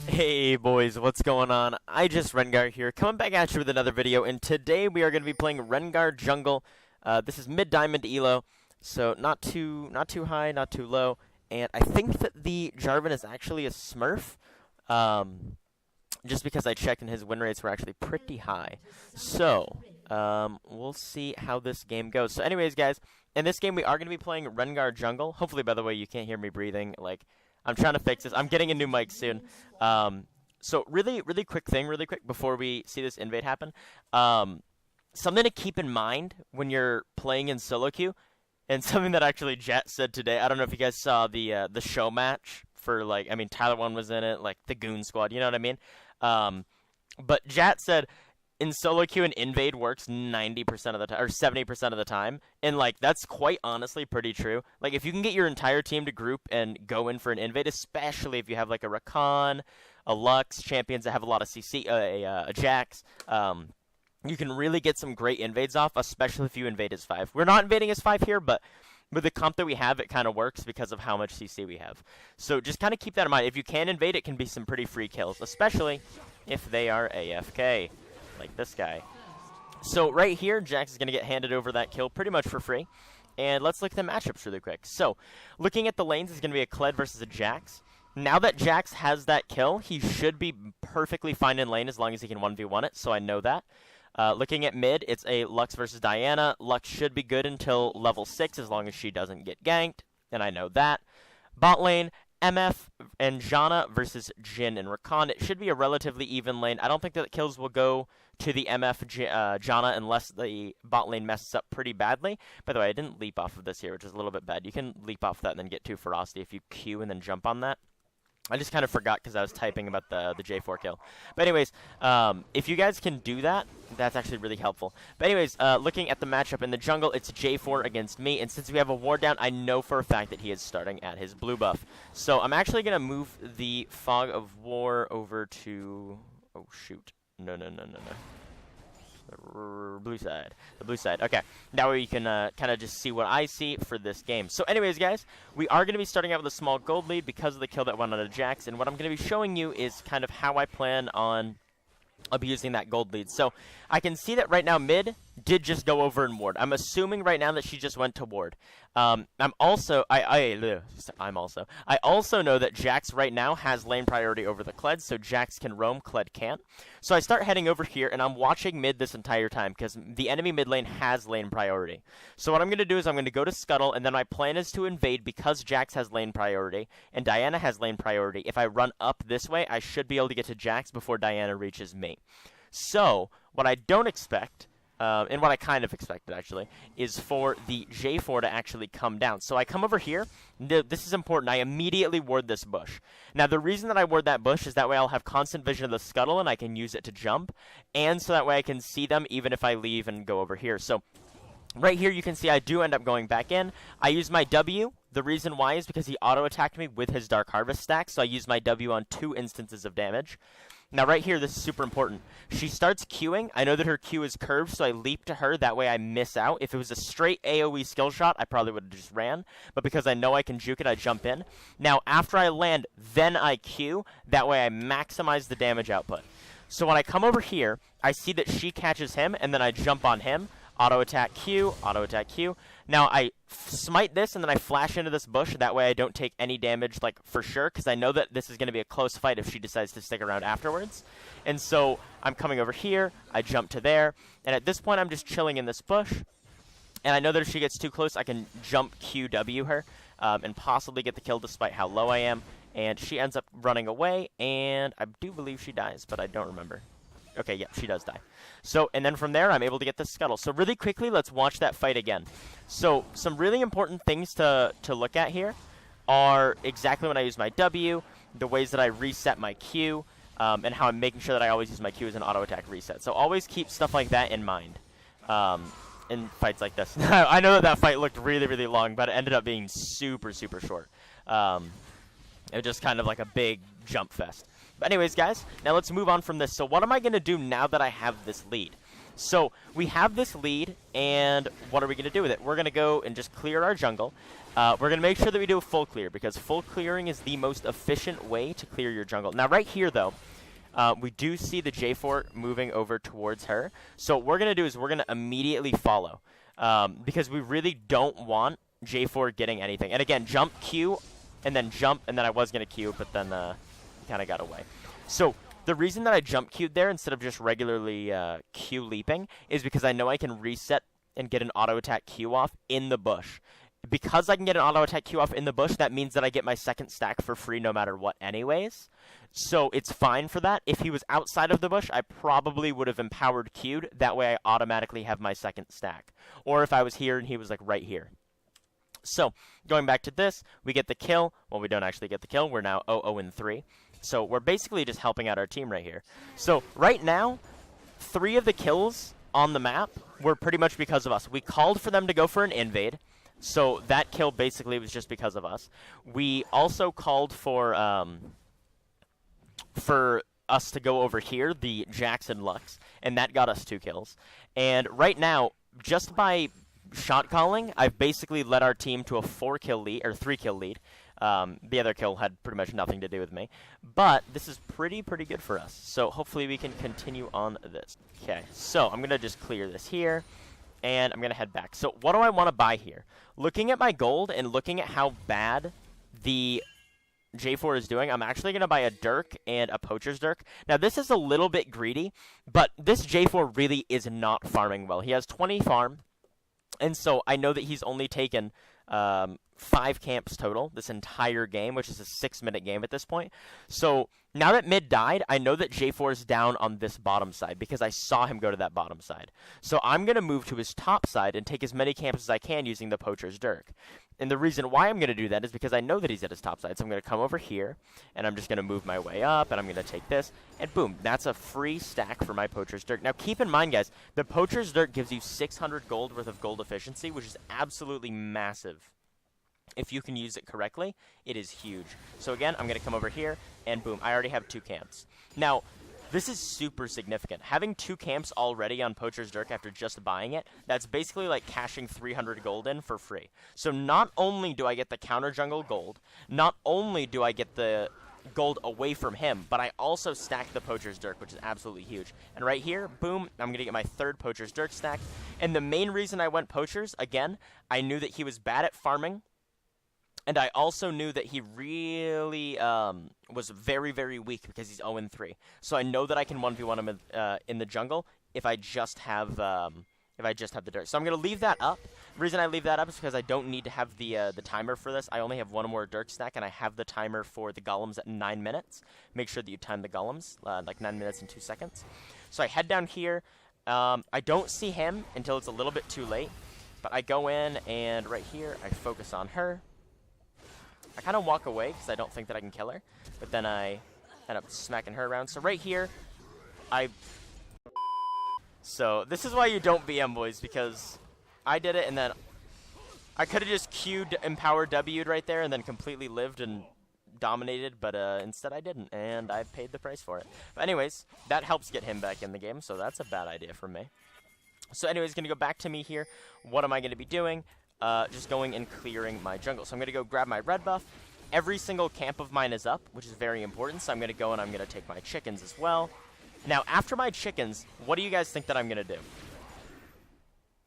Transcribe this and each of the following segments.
Hey boys, what's going on? iJustRengar here, coming back at you with another video, and today we are going to be playing Rengar Jungle. This is mid-diamond elo, so not too high, not too low, and I think that the Jarvan is actually a Smurf, just because I checked and his win rates were actually pretty high. So, we'll see how this game goes. So anyways, guys, in this game we are going to be playing Rengar Jungle. Hopefully, by the way, you can't hear me breathing, I'm trying to fix this. I'm getting a new mic soon. So really quick thing, really quick, before we see this invade happen. Something to keep in mind when you're playing in solo queue, and something that actually Jet said today. I don't know if you guys saw the show match for, Tyler One was in it, the Goon Squad, you know what I mean? But Jet said, in solo queue, an invade works 90% of the time, or 70% of the time, and that's quite honestly pretty true. If you can get your entire team to group and go in for an invade, especially if you have a Rakan, a Lux, champions that have a lot of CC, a Jax, you can really get some great invades off, especially if you invade his 5. We're not invading his 5 here, but with the comp that we have, it kind of works because of how much CC we have. So just kind of keep that in mind. If you can invade, it can be some pretty free kills, especially if they are AFK. Like this guy. So right here, Jax is going to get handed over that kill pretty much for free. And let's look at the matchups really quick. So, looking at the lanes, it's going to be a Kled versus a Jax. Now that Jax has that kill, he should be perfectly fine in lane as long as he can 1v1 it, so I know that. Looking at mid, it's a Lux versus Diana. Lux should be good until level 6 as long as she doesn't get ganked, and I know that. Bot lane, MF and Janna versus Jhin and Rakan. It should be a relatively even lane. I don't think that kills will go to the MF Janna unless the bot lane messes up pretty badly. By the way, I didn't leap off of this here, which is a little bit bad. You can leap off that and then get 2 ferocity if you Q and then jump on that. I just kind of forgot because I was typing about the J4 kill. But anyways, if you guys can do that, that's actually really helpful. But anyways, looking at the matchup in the jungle, it's J4 against me. And since we have a ward down, I know for a fact that he is starting at his blue buff. So I'm actually going to move the Fog of War over to... Oh, shoot. No. The blue side. The blue side. Okay. Now you can kind of just see what I see for this game. So anyways, guys, we are going to be starting out with a small gold lead because of the kill that went on a Jax. And what I'm going to be showing you is kind of how I plan on abusing that gold lead. So I can see that right now mid did just go over and ward. I'm assuming right now that she just went to ward. I also know that Jax right now has lane priority over the Kled, so Jax can roam, Kled can't. So I start heading over here, and I'm watching mid this entire time, because the enemy mid lane has lane priority. So what I'm going to do is I'm going to go to Scuttle, and then my plan is to invade because Jax has lane priority, and Diana has lane priority. If I run up this way, I should be able to get to Jax before Diana reaches me. So, what I don't expect... and what I kind of expected, actually, is for the J4 to actually come down. So I come over here. This is important. I immediately ward this bush. Now, the reason that I ward that bush is that way I'll have constant vision of the scuttle, and I can use it to jump. And so that way I can see them even if I leave and go over here. So right here you can see I do end up going back in. I use my W. The reason why is because he auto-attacked me with his Dark Harvest stack, so I use my W on 2 instances of damage. Now, right here, this is super important. She starts queuing. I know that her Q is curved, so I leap to her. That way I miss out. If it was a straight AoE skill shot, I probably would have just ran. But because I know I can juke it, I jump in. Now, after I land, then I Q. That way I maximize the damage output. So when I come over here, I see that she catches him, and then I jump on him. Auto-attack Q, auto-attack Q. Now, I smite this, and then I flash into this bush. That way I don't take any damage, for sure, because I know that this is going to be a close fight if she decides to stick around afterwards. And so I'm coming over here. I jump to there. And at this point, I'm just chilling in this bush. And I know that if she gets too close, I can jump QW her and possibly get the kill despite how low I am. And she ends up running away, and I do believe she dies, but I don't remember. Okay, yeah, she does die. So, and then from there, I'm able to get the scuttle. So really quickly, let's watch that fight again. So, some really important things to look at here are exactly when I use my W, the ways that I reset my Q, and how I'm making sure that I always use my Q as an auto-attack reset. So always keep stuff like that in mind in fights like this. I know that fight looked really long, but it ended up being super short. It was just kind of like a big jump fest. But anyways, guys, now let's move on from this. So what am I going to do now that I have this lead? So we have this lead, and what are we going to do with it? We're going to go and just clear our jungle. We're going to make sure that we do a full clear, because full clearing is the most efficient way to clear your jungle. Now, right here, though, we do see the J4 moving over towards her. So what we're going to do is we're going to immediately follow, because we really don't want J4 getting anything. And again, jump, Q, and then jump, and then I was going to Q, but then kind of got away. So the reason that I jump Q'd there instead of just regularly Q leaping is because I know I can reset and get an auto attack Q off in the bush. Because I can get an auto attack Q off in the bush, that means that I get my second stack for free no matter what anyways. So it's fine for that. If he was outside of the bush, I probably would have empowered Q'd. That way I automatically have my second stack. Or if I was here and he was like right here. So going back to this, we get the kill. Well, we don't actually get the kill. We're now 0-0-3. So we're basically just helping out our team right here. So right now, 3 of the kills on the map were pretty much because of us. We called for them to go for an invade. So that kill basically was just because of us. We also called for us to go over here, the Jackson Lux, and that got us 2 kills. And right now, just by shot calling, I've basically led our team to a 4-kill lead, or 3-kill lead. The other kill had pretty much nothing to do with me. But this is pretty good for us. So hopefully we can continue on this. Okay, so I'm going to just clear this here. And I'm going to head back. So what do I want to buy here? Looking at my gold and looking at how bad the J4 is doing, I'm actually going to buy a Dirk and a Poacher's Dirk. Now, this is a little bit greedy, but this J4 really is not farming well. He has 20 farm, and so I know that he's only taken 5 camps total this entire game, which is a 6-minute game at this point. So now that mid died, I know that J4 is down on this bottom side because I saw him go to that bottom side. So I'm going to move to his top side and take as many camps as I can using the Poacher's Dirk. And the reason why I'm going to do that is because I know that he's at his top side. So I'm going to come over here, and I'm just going to move my way up, and I'm going to take this, and boom, that's a free stack for my Poacher's Dirk. Now keep in mind, guys, the Poacher's Dirk gives you 600 gold worth of gold efficiency, which is absolutely massive. If you can use it correctly, it is huge. So again, I'm going to come over here, and boom, I already have 2 camps. Now, this is super significant. Having 2 camps already on Poacher's Dirk after just buying it, that's basically like cashing 300 gold in for free. So not only do I get the counter jungle gold, not only do I get the gold away from him, but I also stack the Poacher's Dirk, which is absolutely huge. And right here, boom, I'm going to get my 3rd Poacher's Dirk stack. And the main reason I went Poacher's, again, I knew that he was bad at farming. And I also knew that he really was very weak because he's 0-3. So I know that I can 1v1 him in the jungle if I just have the Dirk. So I'm going to leave that up. The reason I leave that up is because I don't need to have the timer for this. I only have 1 more Dirk stack, and I have the timer for the golems at 9 minutes. Make sure that you time the golems, like 9 minutes and 2 seconds. So I head down here. I don't see him until it's a little bit too late. But I go in, and right here, I focus on her. I kind of walk away because I don't think that I can kill her. But then I end up smacking her around. So right here, So this is why you don't BM, boys, because I did it and then I could have just Q'd Empower W'd right there and then completely lived and dominated, but instead I didn't, and I paid the price for it. But anyways, that helps get him back in the game, so that's a bad idea from me. So anyways, going to go back to me here. What am I going to be doing? Just going and clearing my jungle. So I'm going to go grab my red buff. Every single camp of mine is up, which is very important. So I'm going to go and I'm going to take my chickens as well. Now, after my chickens, what do you guys think that I'm going to do?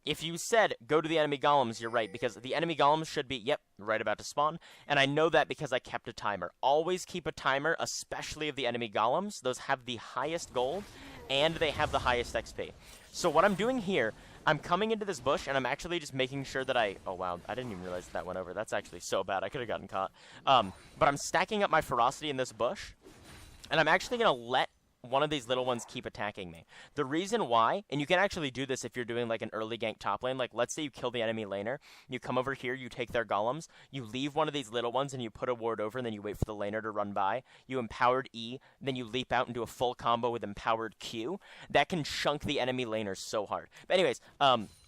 If you said, go to the enemy golems, you're right, because the enemy golems should be, yep, right about to spawn. And I know that because I kept a timer. Always keep a timer, especially of the enemy golems. Those have the highest gold, and they have the highest XP. So what I'm doing here, I'm coming into this bush, and I'm actually just making sure that oh wow, I didn't even realize that went over. That's actually so bad. I could have gotten caught. But I'm stacking up my ferocity in this bush, and I'm actually going to let one of these little ones keep attacking me. The reason why, and you can actually do this if you're doing like an early gank top lane, like let's say you kill the enemy laner, you come over here, you take their golems, you leave one of these little ones and you put a ward over, and then you wait for the laner to run by, you empowered E, then you leap out and do a full combo with empowered Q. That can chunk the enemy laners so hard. But anyways,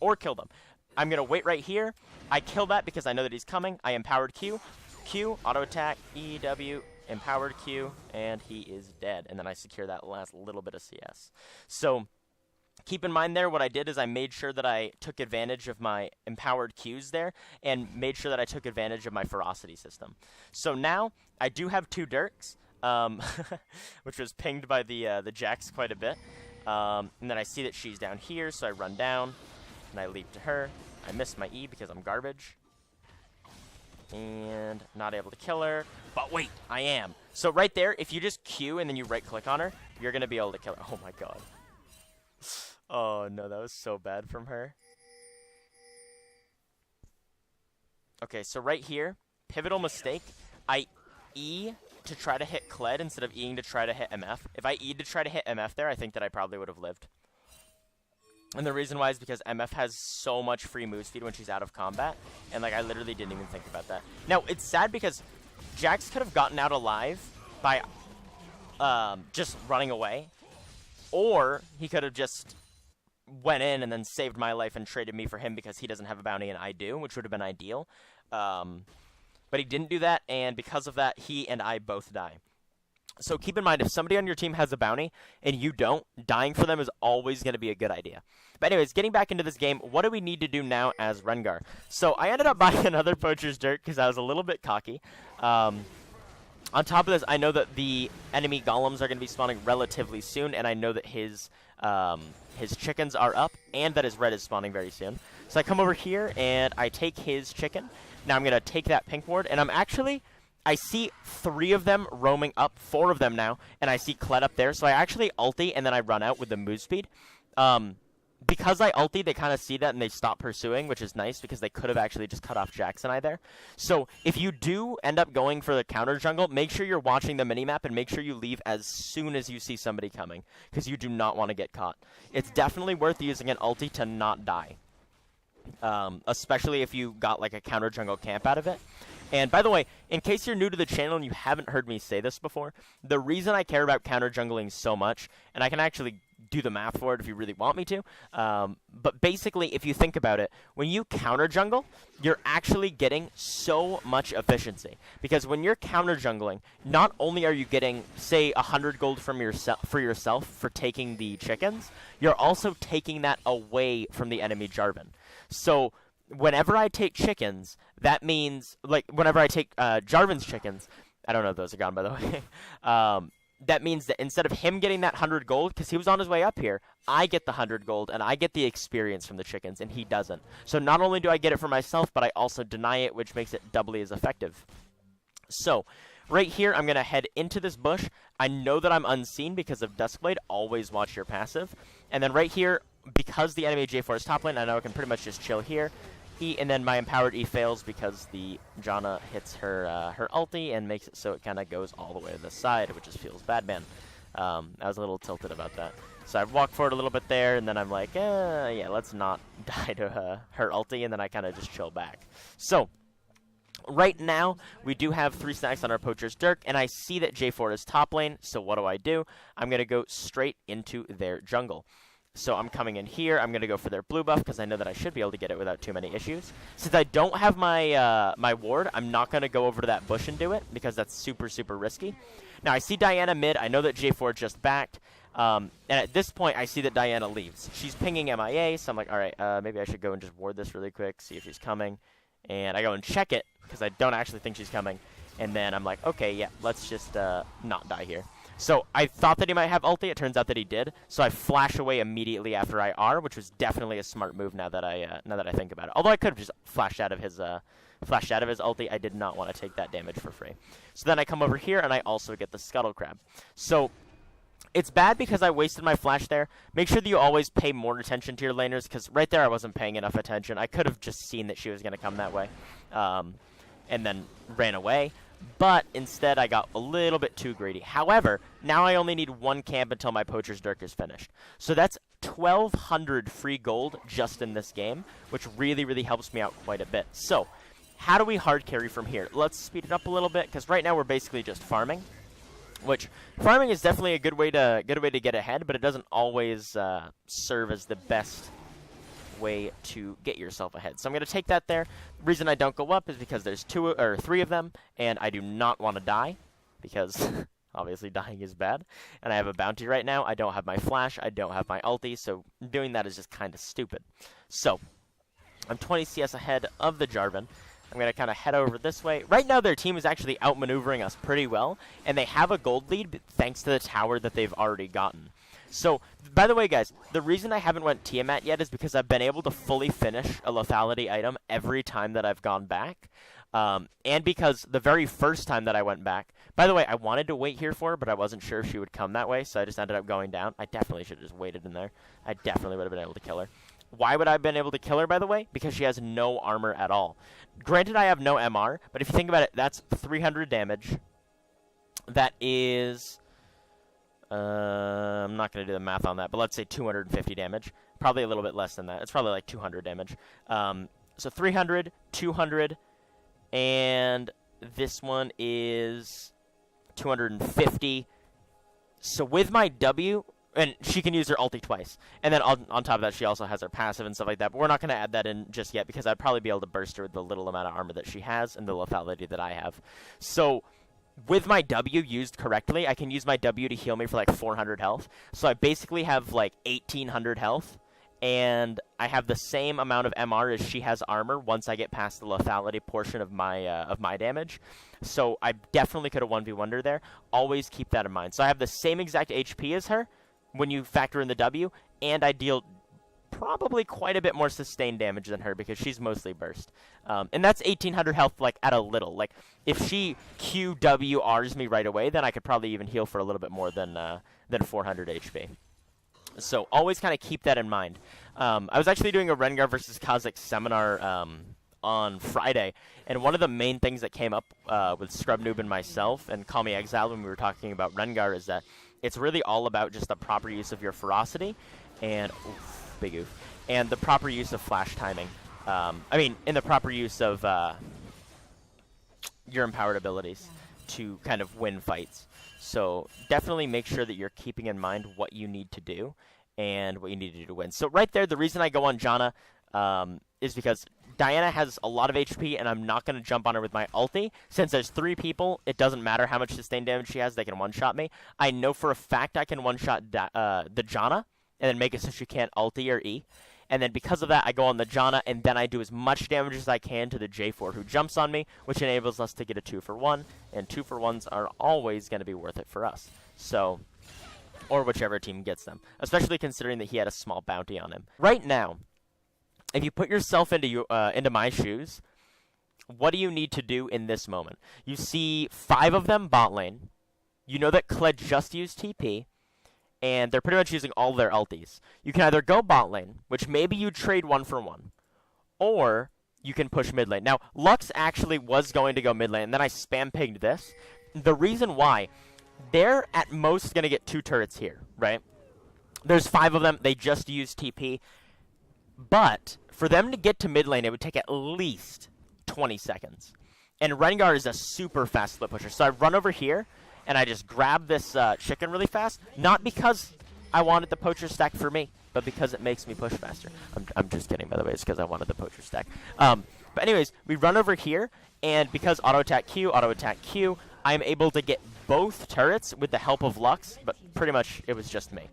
or kill them. I'm going to wait right here. I kill that because I know that he's coming. I empowered Q. Q, auto attack, E, W, empowered Q, and he is dead. And then I secure that last little bit of CS. So Keep in mind there, what I did is I made sure that I took advantage of my empowered Qs there and made sure that I took advantage of my ferocity system. So now I do have 2 Dirks, which was pinged by the Jax quite a bit. And then I see that she's down here, so I run down and I leap to her. I miss my E because I'm garbage. And not able to kill her. But wait, I am. So right there, if you just Q and then you right-click on her, you're going to be able to kill her. Oh my god. Oh no, that was so bad from her. Okay, so right here, pivotal mistake. I E to try to hit Kled instead of Eing to try to hit MF. If I E'd to try to hit MF there, I think that I probably would have lived. And the reason why is because MF has so much free move speed when she's out of combat, and like I literally didn't even think about that. Now, it's sad because Jax could have gotten out alive by just running away, or he could have just went in and then saved my life and traded me for him because he doesn't have a bounty and I do, which would have been ideal. But he didn't do that, and because of that, he and I both die. So keep in mind, if somebody on your team has a bounty and you don't, dying for them is always going to be a good idea. But anyways, getting back into this game, what do we need to do now as Rengar? So I ended up buying another Poacher's Dirk because I was a little bit cocky. On top of this, I know that the enemy golems are going to be spawning relatively soon, and I know that his chickens are up, and that his red is spawning very soon. So I come over here, and I take his chicken. Now I'm going to take that pink ward, and I see 3 of them roaming up, 4 of them now, and I see Kled up there. So I actually ulti, and then I run out with the move speed. Because I ulti, they kind of see that, and they stop pursuing, which is nice, because they could have actually just cut off Jax and I there. So if you do end up going for the counter jungle, make sure you're watching the minimap, and make sure you leave as soon as you see somebody coming, because you do not want to get caught. It's definitely worth using an ulti to not die, especially if you got like a counter jungle camp out of it. And by the way, in case you're new to the channel and you haven't heard me say this before, the reason I care about counter jungling so much, and I can actually do the math for it if you really want me to, but basically, if you think about it, when you counter jungle, you're actually getting so much efficiency. Because when you're counter jungling, not only are you getting, say, 100 gold from yourself for taking the chickens, you're also taking that away from the enemy Jarvan. So whenever I take chickens, that means, like, whenever I take Jarvan's chickens, I don't know if those are gone, by the way, that means that instead of him getting that 100 gold, because he was on his way up here, I get the 100 gold, and I get the experience from the chickens, and he doesn't. So not only do I get it for myself, but I also deny it, which makes it doubly as effective. So right here, I'm going to head into this bush. I know that I'm unseen because of Duskblade. Always watch your passive. And then right here, because the enemy J4 is top lane, I know I can pretty much just chill here. E, and then my empowered E fails because the Janna hits her ulti and makes it so it kind of goes all the way to the side, which just feels bad, man. I was a little tilted about that. So I walk forward a little bit there, and then I'm like, yeah, let's not die to her ulti, and then I kind of just chill back. So right now, we do have 3 stacks on our Poacher's Dirk, and I see that J4 is top lane, so what do? I'm going to go straight into their jungle. So I'm coming in here. I'm going to go for their blue buff because I know that I should be able to get it without too many issues. Since I don't have my my ward, I'm not going to go over to that bush and do it because that's super, super risky. Now, I see Diana mid. I know that J4 just backed. And at this point, I see that Diana leaves. She's pinging MIA, so I'm like, all right, maybe I should go and just ward this really quick, see if she's coming. And I go and check it because I don't actually think she's coming. And then I'm like, okay, yeah, let's just not die here. So I thought that he might have ulti. It turns out that he did. So I flash away immediately after I R, which was definitely a smart move now that I think about it. Although I could have just flashed out of his ulti, I did not want to take that damage for free. So then I come over here and I also get the Scuttle Crab. So it's bad because I wasted my flash there. Make sure that you always pay more attention to your laners because right there I wasn't paying enough attention. I could have just seen that she was going to come that way and then ran away. But instead, I got a little bit too greedy. However, now I only need 1 camp until my Poacher's Dirk is finished. So that's 1,200 free gold just in this game, which really, really helps me out quite a bit. So how do we hard carry from here? Let's speed it up a little bit, because right now we're basically just farming. Which, farming is definitely a good way to get ahead, but it doesn't always serve as the best way to get yourself ahead. So I'm going to take that there. The reason I don't go up is because there's 3 of them, and I do not want to die, because Obviously, dying is bad. And I have a bounty right now. I don't have my flash. I don't have my ulti. So doing that is just kind of stupid. So I'm 20 CS ahead of the Jarvan. I'm going to kind of head over this way. Right now, their team is actually outmaneuvering us pretty well, and they have a gold lead thanks to the tower that they've already gotten. So, by the way, guys, the reason I haven't went Tiamat yet is because I've been able to fully finish a lethality item every time that I've gone back. And because the very first time that I went back, by the way, I wanted to wait here for her, but I wasn't sure if she would come that way, so I just ended up going down. I definitely should have just waited in there. I definitely would have been able to kill her. Why would I have been able to kill her, by the way? Because she has no armor at all. Granted, I have no MR, but if you think about it, that's 300 damage. That is... I'm not going to do the math on that, but let's say 250 damage. Probably a little bit less than that. It's probably like 200 damage. So 300, 200, and this one is 250. So with my W... And she can use her ulti twice. And then on top of that, she also has her passive and stuff like that. But we're not going to add that in just yet because I'd probably be able to burst her with the little amount of armor that she has and the lethality that I have. So with my W used correctly, I can use my W to heal me for like 400 health. So I basically have like 1,800 health. And I have the same amount of MR as she has armor once I get past the lethality portion of my damage. So I definitely could have 1v1'd her there. Always keep that in mind. So I have the same exact HP as her when you factor in the W, and I deal probably quite a bit more sustained damage than her because she's mostly burst. And that's 1,800 health, like, at a little. Like, if she QWRs me right away, then I could probably even heal for a little bit more than 400 HP. So always kind of keep that in mind. I was actually doing a Rengar versus Kha'Zix seminar on Friday, and one of the main things that came up with Scrub Noob and myself and Call Me Exile when we were talking about Rengar is that it's really all about just the proper use of your ferocity and big oof, and the proper use of flash timing. In the proper use of your empowered abilities to kind of win fights. So definitely make sure that you're keeping in mind what you need to do and what you need to do to win. So right there, the reason I go on Janna is because Diana has a lot of HP, and I'm not going to jump on her with my ulti. Since there's 3 people, it doesn't matter how much sustained damage she has. They can one-shot me. I know for a fact I can one-shot the Janna and then make it so she can't ulti or E. And then because of that, I go on the Janna, and then I do as much damage as I can to the J4 who jumps on me, which enables us to get a 2-for-1. And 2-for-1s are always going to be worth it for us. So, or whichever team gets them, especially considering that he had a small bounty on him. Right now, if you put yourself into my shoes, what do you need to do in this moment? You see 5 of them bot lane. You know that Kled just used TP, and they're pretty much using all their ultis. You can either go bot lane, which maybe you trade 1-for-1, or you can push mid lane. Now, Lux actually was going to go mid lane, and then I spam pinged this. The reason why, they're at most going to get 2 turrets here, right? There's 5 of them. They just used TP. But for them to get to mid lane, it would take at least 20 seconds. And Rengar is a super fast split pusher. So I run over here, and I just grab this chicken really fast. Not because I wanted the poacher stack for me, but because it makes me push faster. I'm just kidding, by the way. It's because I wanted the poacher stack. But anyways, we run over here, and because auto-attack Q, I'm able to get both turrets with the help of Lux, but pretty much it was just me.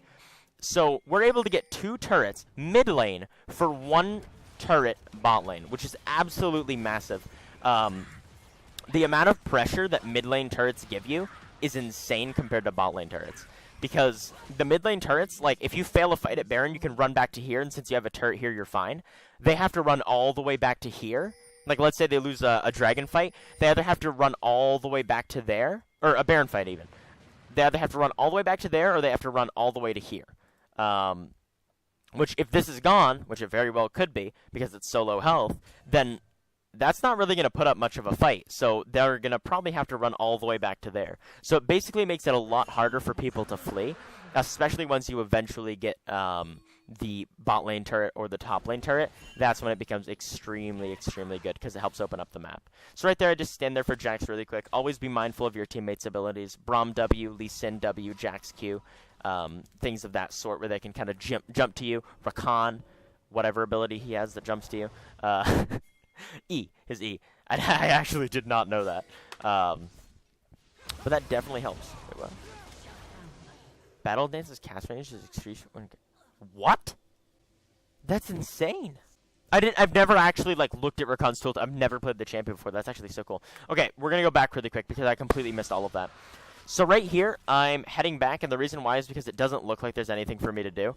So we're able to get 2 turrets mid lane for 1 turret bot lane, which is absolutely massive. The amount of pressure that mid lane turrets give you is insane compared to bot lane turrets. Because the mid lane turrets, like, if you fail a fight at Baron, you can run back to here, and since you have a turret here, you're fine. They have to run all the way back to here. Like, let's say they lose a dragon fight. They either have to run all the way back to there, or a Baron fight even. They either have to run all the way back to there, or they have to run all the way to here. Which, if this is gone, which it very well could be, because it's so low health, then that's not really going to put up much of a fight. So they're going to probably have to run all the way back to there. So it basically makes it a lot harder for people to flee, especially once you eventually get the bot lane turret or the top lane turret. That's when it becomes extremely, extremely good, because it helps open up the map. So right there, I just stand there for Jax really quick. Always be mindful of your teammates' abilities. Braum W, Lee Sin W, Jax Q. Things of that sort where they can kind of jump to you. Rakan, whatever ability he has that jumps to you. His E. I actually did not know that. But that definitely helps. Wait, what? Battle Dance's cast range is extreme. What? That's insane. I've never actually like looked at Rakan's tool. I've never played the champion before. That's actually so cool. Okay, we're gonna go back really quick because I completely missed all of that. So right here, I'm heading back, and the reason why is because it doesn't look like there's anything for me to do.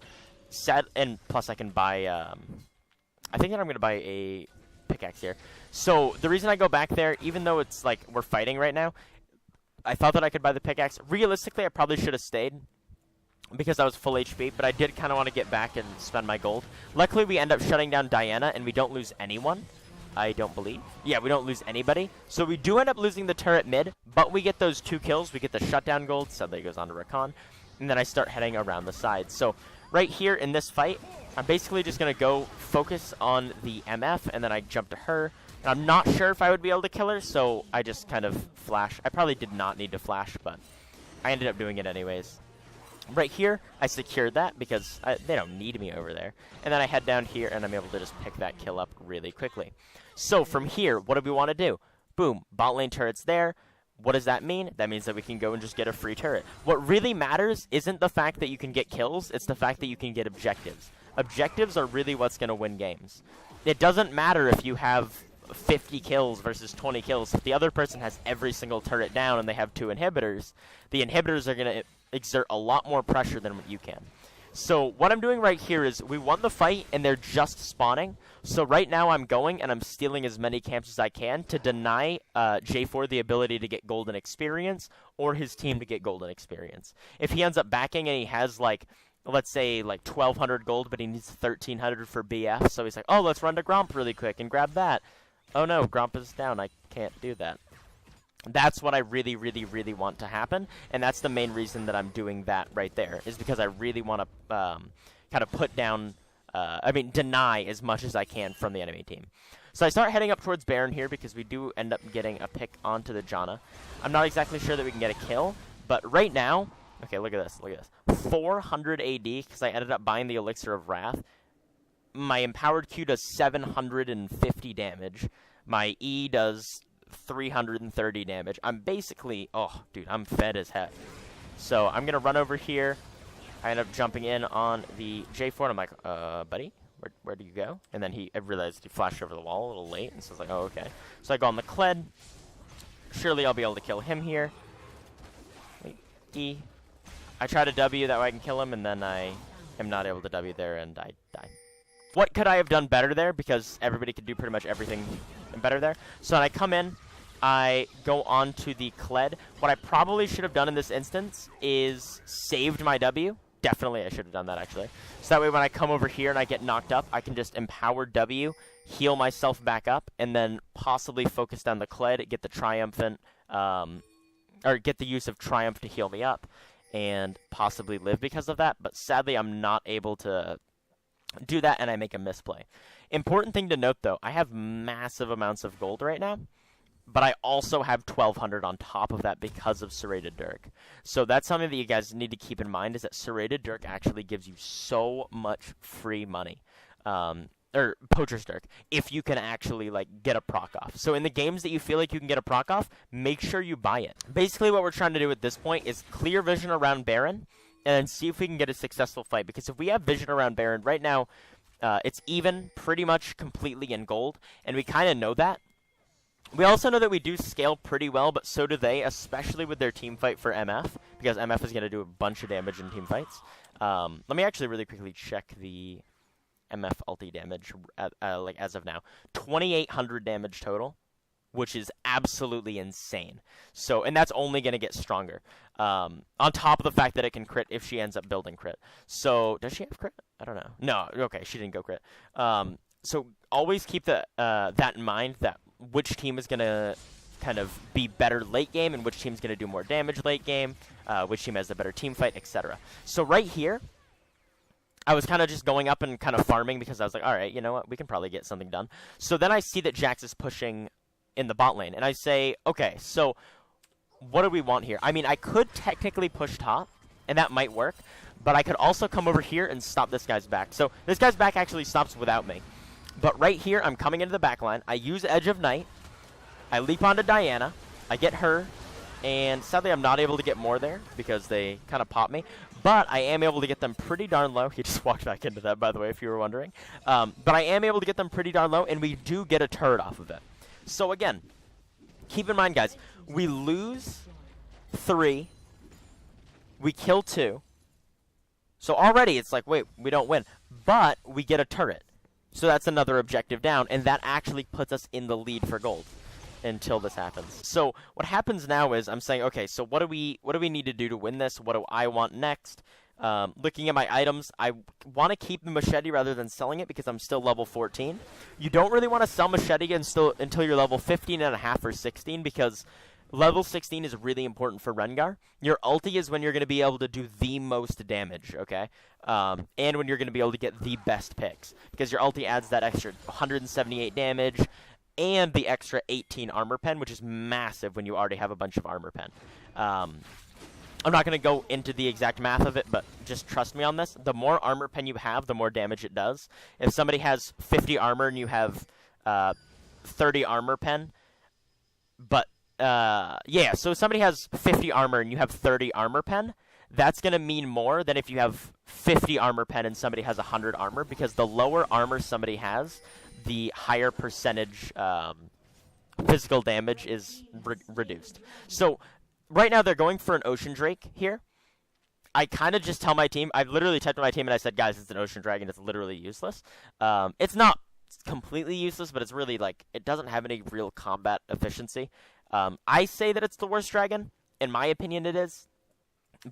And plus I can buy. I think that I'm gonna buy a pickaxe here. So the reason I go back there, even though it's like we're fighting right now, I thought that I could buy the pickaxe. Realistically, I probably should have stayed, because I was full HP, but I did kind of want to get back and spend my gold. Luckily, we end up shutting down Diana, and we don't lose anyone, I don't believe. Yeah, we don't lose anybody. So we do end up losing the turret mid, but we get those 2 kills. We get the shutdown gold, suddenly it goes on to Rakan, and then I start heading around the side. So right here in this fight, I'm basically just going to go focus on the MF, and then I jump to her. And I'm not sure if I would be able to kill her, so I just kind of flash. I probably did not need to flash, but I ended up doing it anyways. Right here, I secured that because they don't need me over there. And then I head down here, and I'm able to just pick that kill up really quickly. So from here, what do we want to do? Boom, bot lane turret's there. What does that mean? That means that we can go and just get a free turret. What really matters isn't the fact that you can get kills, it's the fact that you can get objectives. Objectives are really what's going to win games. It doesn't matter if you have 50 kills versus 20 kills. If the other person has every single turret down and they have 2 inhibitors, the inhibitors are going to exert a lot more pressure than what you can. So what I'm doing right here is we won the fight and they're just spawning. So right now I'm going and I'm stealing as many camps as I can to deny J4 the ability to get golden experience or his team to get golden experience. If he ends up backing and he has like, let's say like 1,200 gold, but he needs 1,300 for BF, so he's like, oh, let's run to Gromp really quick and grab that. Oh no, Gromp is down, I can't do that. That's what I really, really, really want to happen, and that's the main reason that I'm doing that right there, is because I really want to kind of put down, deny as much as I can from the enemy team. So I start heading up towards Baron here because we do end up getting a pick onto the Janna. I'm not exactly sure that we can get a kill, but right now, okay, look at this, 400 AD because I ended up buying the Elixir of Wrath. My Empowered Q does 750 damage. My E does 330 damage. I'm basically, oh, dude, I'm fed as heck. So I'm going to run over here. I end up jumping in on the J4, and I'm like, buddy, where do you go? And then I realized he flashed over the wall a little late, and so I was like, oh, okay. So I go on the Kled. Surely I'll be able to kill him here. Wait, E. I try to W, that way I can kill him, and then I am not able to W there, and I die. What could I have done better there? Because everybody could do pretty much everything better there. So I come in, I go on to the Kled. What I probably should have done in this instance is saved my W. Definitely I should have done that, actually. So that way when I come over here and I get knocked up, I can just empower W, heal myself back up, and then possibly focus down the Kled, get the Triumphant, or get the use of Triumph to heal me up, and possibly live because of that. But sadly, I'm not able to do that, and I make a misplay. Important thing to note, though, I have massive amounts of gold right now, but I also have 1,200 on top of that because of Serrated Dirk. So that's something that you guys need to keep in mind, is that Serrated Dirk actually gives you so much free money. Or Poacher's Dirk, if you can actually like get a proc off. So in the games that you feel like you can get a proc off, make sure you buy it. Basically what we're trying to do at this point is clear vision around Baron, and then see if we can get a successful fight. Because if we have vision around Baron, right now, it's even pretty much completely in gold, and we kind of know that. We also know that we do scale pretty well, but so do they, especially with their team fight for MF, because MF is going to do a bunch of damage in team fights. Let me actually really quickly check the MF ulti damage like as of now. 2,800 damage total, which is absolutely insane. So, and that's only going to get stronger. On top of the fact that it can crit if she ends up building crit. So, does she have crit? I don't know. No, okay, she didn't go crit. So always keep that in mind, that which team is going to kind of be better late game and which team's going to do more damage late game, which team has the better team fight, etc. So right here, I was kind of just going up and kind of farming because I was like, all right, you know what, we can probably get something done. So then I see that Jax is pushing in the bot lane, and I say, okay, so what do we want here? I mean, I could technically push top, and that might work, but I could also come over here and stop this guy's back. So this guy's back actually stops without me. But right here, I'm coming into the back line. I use Edge of Night. I leap onto Diana. I get her. And sadly, I'm not able to get more there because they kind of popped me. But I am able to get them pretty darn low. He just walked back into that, by the way, if you were wondering. But I am able to get them pretty darn low, and we do get a turret off of it. So again, keep in mind, guys, we lose 3. We kill 2. So already it's like, wait, we don't win. But we get a turret. So that's another objective down, and that actually puts us in the lead for gold until this happens. So what happens now is I'm saying, okay, so what do we need to do to win this? What do I want next? Looking at my items, I want to keep the machete rather than selling it because I'm still level 14. You don't really want to sell machete until you're level 15 and a half or 16 because level 16 is really important for Rengar. Your ulti is when you're going to be able to do the most damage, okay? And when you're going to be able to get the best picks because your ulti adds that extra 178 damage and the extra 18 armor pen, which is massive when you already have a bunch of armor pen. I'm not going to go into the exact math of it, but just trust me on this. The more armor pen you have, the more damage it does. If somebody has 50 armor and you have 30 armor pen, but yeah, so if somebody has 50 armor and you have 30 armor pen, that's going to mean more than if you have 50 armor pen and somebody has 100 armor, because the lower armor somebody has, the higher percentage physical damage is reduced. So right now they're going for an Ocean Drake here. I kind of just tell my team, I've literally typed to my team and I said, guys, it's an Ocean Dragon, it's literally useless. It's not completely useless, but it's really like, it doesn't have any real combat efficiency. I say that it's the worst dragon. In my opinion, it is.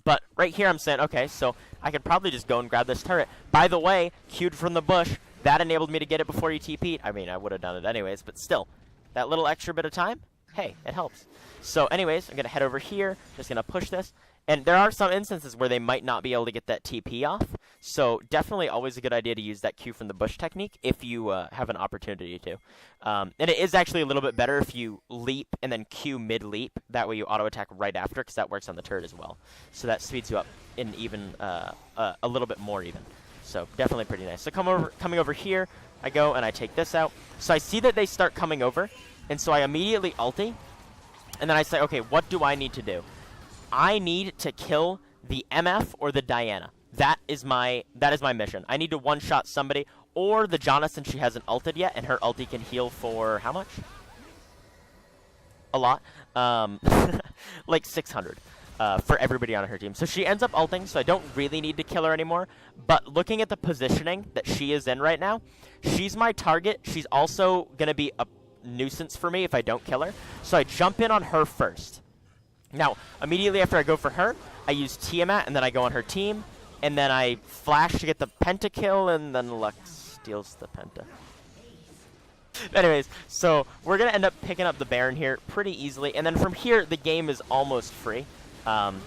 But right here I'm saying, okay, so I could probably just go and grab this turret. By the way, queued from the bush, that enabled me to get it before he TP'd. I mean, I would have done it anyways, but still, that little extra bit of time, hey, it helps. So anyways, I'm going to head over here, just going to push this. And there are some instances where they might not be able to get that TP off. So definitely always a good idea to use that Q from the bush technique if you have an opportunity to. And it is actually a little bit better if you leap and then Q mid-leap. That way you auto-attack right after, because that works on the turret as well. So that speeds you up in even a little bit more even. So definitely pretty nice. So coming over here, I go and I take this out. So I see that they start coming over, and so I immediately ulti. And then I say, okay, what do I need to do? I need to kill the MF or the Diana. That is my mission. I need to one-shot somebody, or the Janna, since she hasn't ulted yet, and her ulti can heal for how much? A lot. Like 600 for everybody on her team. So she ends up ulting, so I don't really need to kill her anymore. But looking at the positioning that she is in right now, she's my target. She's also going to be a nuisance for me if I don't kill her. So I jump in on her first. Now, immediately after I go for her, I use Tiamat, and then I go on her team, and then I flash to get the pentakill, and then Lux steals the penta. Anyways, so we're going to end up picking up the Baron here pretty easily, and then from here, the game is almost free. I'm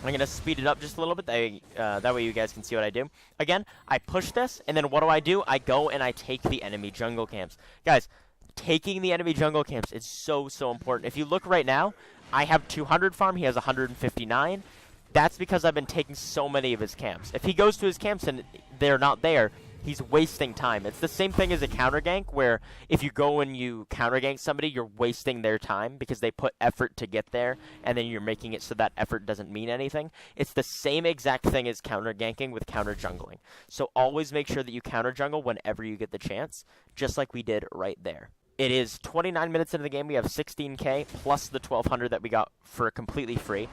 going to speed it up just a little bit, that way you guys can see what I do. Again, I push this, and then what do? I go and I take the enemy jungle camps. Guys, taking the enemy jungle camps is so, so important. If you look right now, I have 200 farm, he has 159. That's because I've been taking so many of his camps. If he goes to his camps and they're not there, he's wasting time. It's the same thing as a counter gank, where if you go and you counter gank somebody, you're wasting their time because they put effort to get there, and then you're making it so that effort doesn't mean anything. It's the same exact thing as counter ganking with counter jungling. So always make sure that you counter jungle whenever you get the chance, just like we did right there. It is 29 minutes into the game. We have 16k plus the 1200 that we got for completely free.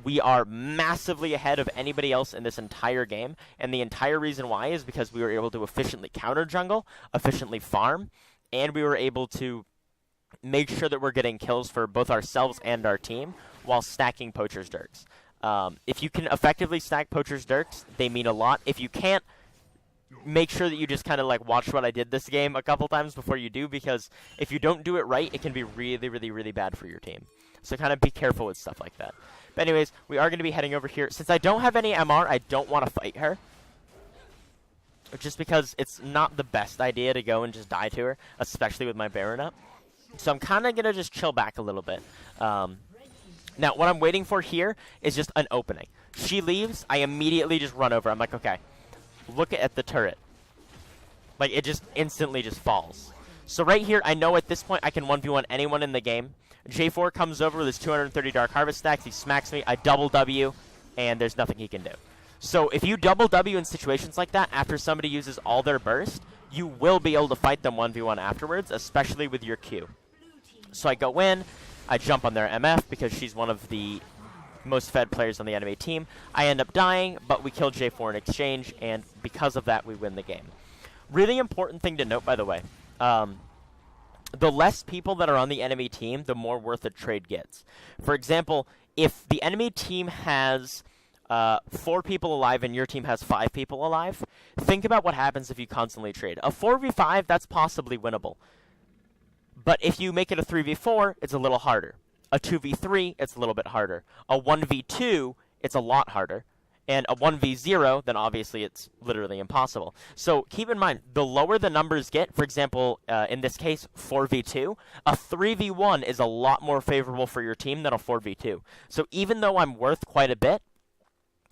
We are massively ahead of anybody else in this entire game, and the entire reason why is because we were able to efficiently counter jungle, efficiently farm, and we were able to make sure that we're getting kills for both ourselves and our team while stacking Poacher's Dirks. If you can effectively stack Poacher's Dirks, they mean a lot. If you can't, make sure that you just kind of like watch what I did this game a couple times before you do, because if you don't do it right, it can be really, really, really bad for your team. So kind of be careful with stuff like that. But anyways, we are going to be heading over here. Since I don't have any MR, I don't want to fight her. Just because it's not the best idea to go and just die to her, especially with my Baron up. So I'm kind of going to just chill back a little bit. Now, what I'm waiting for here is just an opening. She leaves, I immediately just run over. I'm like, okay, look at the turret. Like, it just instantly just falls. So right here, I know at this point I can 1v1 anyone in the game. J4 comes over with his 230 Dark Harvest stacks. He smacks me. I double W, and there's nothing he can do. So if you double W in situations like that after somebody uses all their burst, you will be able to fight them 1v1 afterwards, especially with your Q. So I go in. I jump on their MF because she's one of the most fed players on the enemy team. I end up dying, but we kill J4 in exchange, and because of that, we win the game. Really important thing to note, by the way. The less people that are on the enemy team, the more worth a trade gets. For example, if the enemy team has 4 people alive and your team has 5 people alive, think about what happens if you constantly trade. A 4v5, that's possibly winnable. But if you make it a 3v4, it's a little harder. A 2v3, it's a little bit harder. A 1v2, it's a lot harder. And a 1v0, then obviously it's literally impossible. So keep in mind, the lower the numbers get, for example, in this case, 4v2, a 3v1 is a lot more favorable for your team than a 4v2. So even though I'm worth quite a bit,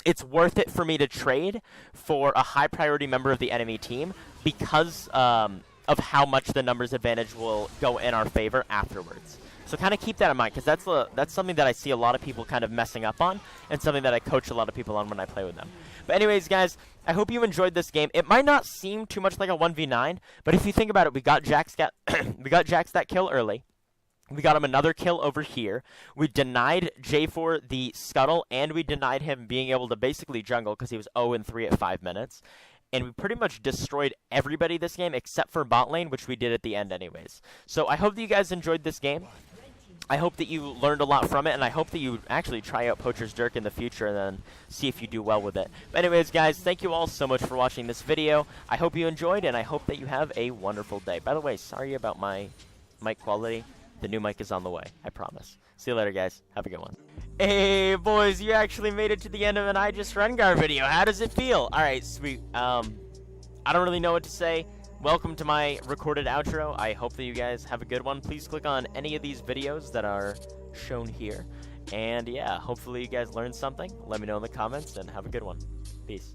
it's worth it for me to trade for a high priority member of the enemy team because of how much the numbers advantage will go in our favor afterwards. So kind of keep that in mind, because that's something that I see a lot of people kind of messing up on, and something that I coach a lot of people on when I play with them. But anyways, guys, I hope you enjoyed this game. It might not seem too much like a 1v9, but if you think about it, we got Jax that kill early. We got him another kill over here. We denied J4 the scuttle, and we denied him being able to basically jungle because he was 0-3 at 5 minutes. And we pretty much destroyed everybody this game except for bot lane, which we did at the end anyways. So I hope that you guys enjoyed this game. I hope that you learned a lot from it, and I hope that you actually try out Poacher's Dirk in the future and then see if you do well with it. But anyways, guys, thank you all so much for watching this video. I hope you enjoyed, and I hope that you have a wonderful day. By the way, sorry about my mic quality. The new mic is on the way, I promise. See you later, guys. Have a good one. Hey, boys, you actually made it to the end of an iJustRengar video. How does it feel? All right, sweet. I don't really know what to say. Welcome to my recorded outro. I hope that you guys have a good one. Please click on any of these videos that are shown here. And yeah, hopefully you guys learned something. Let me know in the comments, and have a good one. Peace.